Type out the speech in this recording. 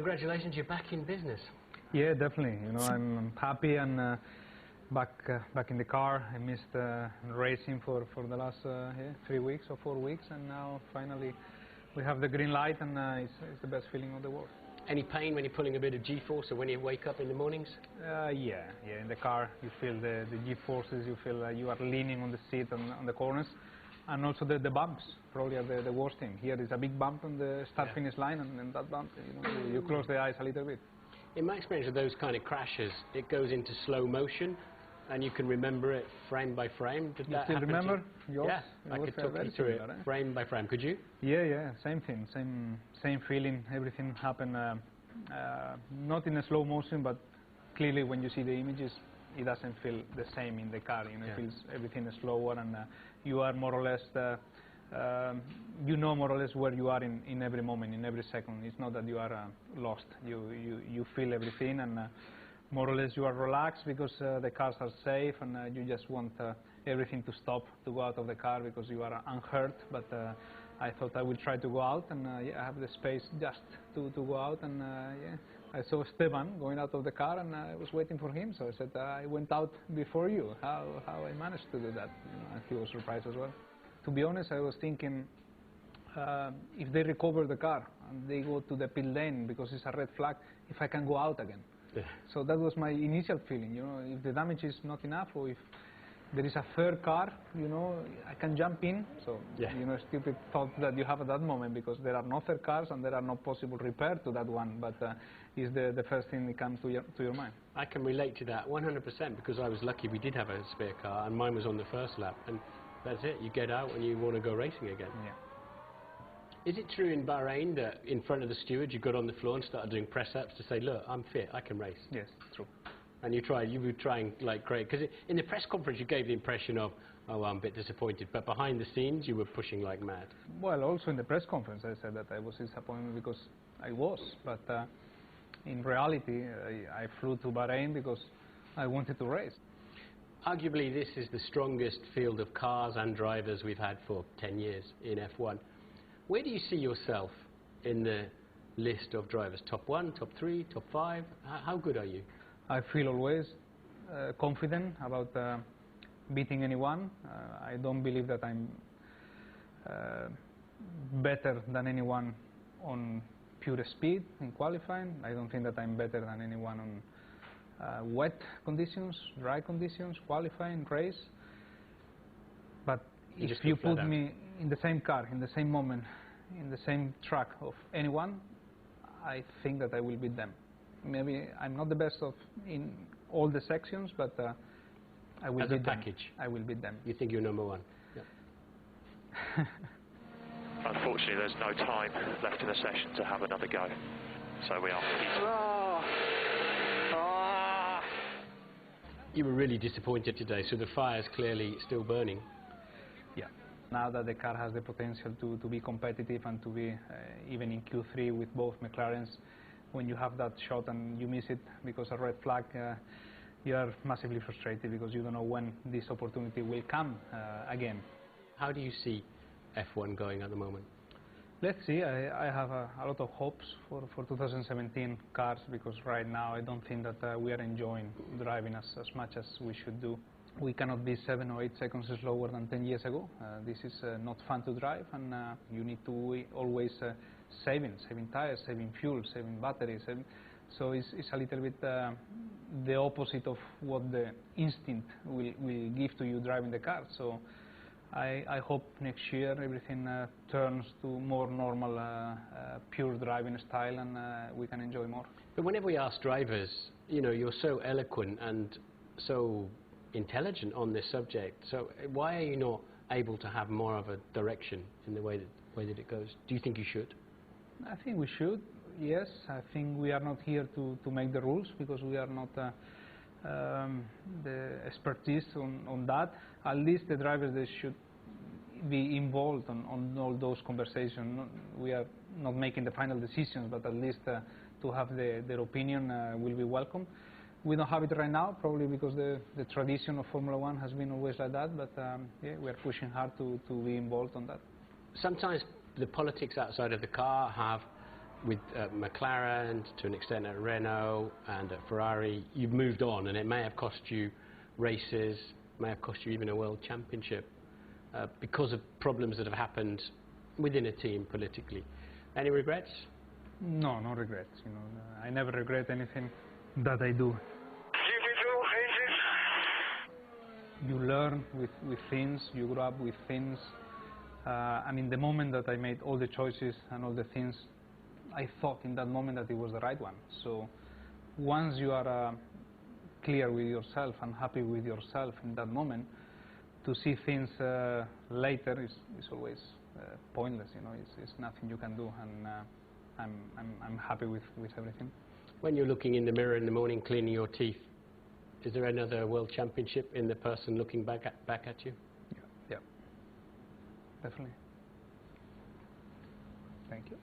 congratulations, you're back in business. Yeah, definitely. You know, I'm happy and back in the car. I missed racing for the last 3 weeks or 4 weeks, and now finally we have the green light, and it's the best feeling of the world. Any pain when you're pulling a bit of G-force or when you wake up in the mornings? Yeah. In the car you feel the G-forces, you feel you are leaning on the seat on the corners, and also the bumps probably are the worst thing. Here is a big bump on the start-finish line, and that bump, you know, you close the eyes a little bit. In my experience of those kind of crashes, it goes into slow motion, and you can remember it frame by frame. Did you that still happen remember? Yours? Yeah, I could talk you through it frame by frame. Could you? Yeah, same thing, same feeling. Everything happened not in a slow motion, but clearly when you see the images, it doesn't feel the same in the car. You know, it feels everything is slower, and you are more or less you know more or less where you are in every moment, in every second. It's not that you are lost. You feel everything, and more or less you are relaxed because the cars are safe, and you just want everything to stop, to go out of the car because you are unhurt. But I thought I would try to go out, and yeah, I have the space just to go out, and yeah, I saw Esteban going out of the car, and I was waiting for him, so I said, I went out before you. How I managed to do that? You know, and he was surprised as well. To be honest, I was thinking, if they recover the car and they go to the pit lane because it's a red flag, if I can go out again. Yeah. So that was my initial feeling, you know, if the damage is not enough, or if there is a third car, you know, I can jump in. So, yeah, you know, stupid thought that you have at that moment, because there are no third cars and there are no possible repair to that one, but is the first thing that comes to your mind. I can relate to that 100%, because I was lucky we did have a spare car, and mine was on the first lap, and that's it, you get out and you want to go racing again. Yeah. Is it true in Bahrain that in front of the steward you got on the floor and started doing press-ups to say, look, I'm fit, I can race? Yes, true. And you were trying like great, because in the press conference you gave the impression of, oh, well, I'm a bit disappointed, but behind the scenes you were pushing like mad. Well, also in the press conference I said that I was disappointed because I was, but in reality I flew to Bahrain because I wanted to race. Arguably this is the strongest field of cars and drivers we've had for 10 years in F1. Where do you see yourself in the list of drivers? Top 1, top 3, top 5? How good are you? I feel always confident about beating anyone. I don't believe that I'm better than anyone on pure speed in qualifying. I don't think that I'm better than anyone on wet conditions, dry conditions, qualifying, race. But if you put me in the same car, in the same moment, in the same track of anyone, I think that I will beat them. Maybe I'm not the best in all the sections, but I will beat them. I will beat them. You think you're number one? Yeah. Unfortunately, there's no time left in the session to have another go. So we are. You were really disappointed today, so the fire's clearly still burning. Yeah. Now that the car has the potential to be competitive and to be even in Q3 with both McLarens, when you have that shot and you miss it because of a red flag, you are massively frustrated because you don't know when this opportunity will come again. How do you see F1 going at the moment? Let's see. I have a lot of hopes for 2017 cars, because right now I don't think that we are enjoying driving as much as we should do. We cannot be 7 or 8 seconds slower than 10 years ago. This is not fun to drive, and you need to always saving tires, saving fuel, saving batteries. So it's a little bit the opposite of what the instinct will give to you driving the car. So I hope next year everything turns to more normal, pure driving style, and we can enjoy more. But whenever we ask drivers, you know, you're so eloquent and so intelligent on this subject, so why are you not able to have more of a direction in the way that it goes? Do you think you should? I think we should, yes. I think we are not here to make the rules, because we are not the expertise on that. At least the drivers, they should be involved on all those conversations. We are not making the final decisions, but at least to have their opinion will be welcome. We don't have it right now, probably because the tradition of Formula One has been always like that, but yeah, we are pushing hard to be involved on that. Sometimes the politics outside of the car have with McLaren, to an extent at Renault and at Ferrari, you've moved on, and it may have cost you races, may have cost you even a world championship because of problems that have happened within a team politically. Any regrets? No, no regrets. You know, I never regret anything that I do. You learn with things, you grow up with things, and in the moment that I made all the choices and all the things, I thought in that moment that it was the right one. So once you are clear with yourself and happy with yourself in that moment, to see things later is always pointless. You know, it's nothing you can do, and I'm happy with everything. When you're looking in the mirror in the morning, cleaning your teeth, is there another world championship in the person looking back at you? Yeah, definitely. Thank you.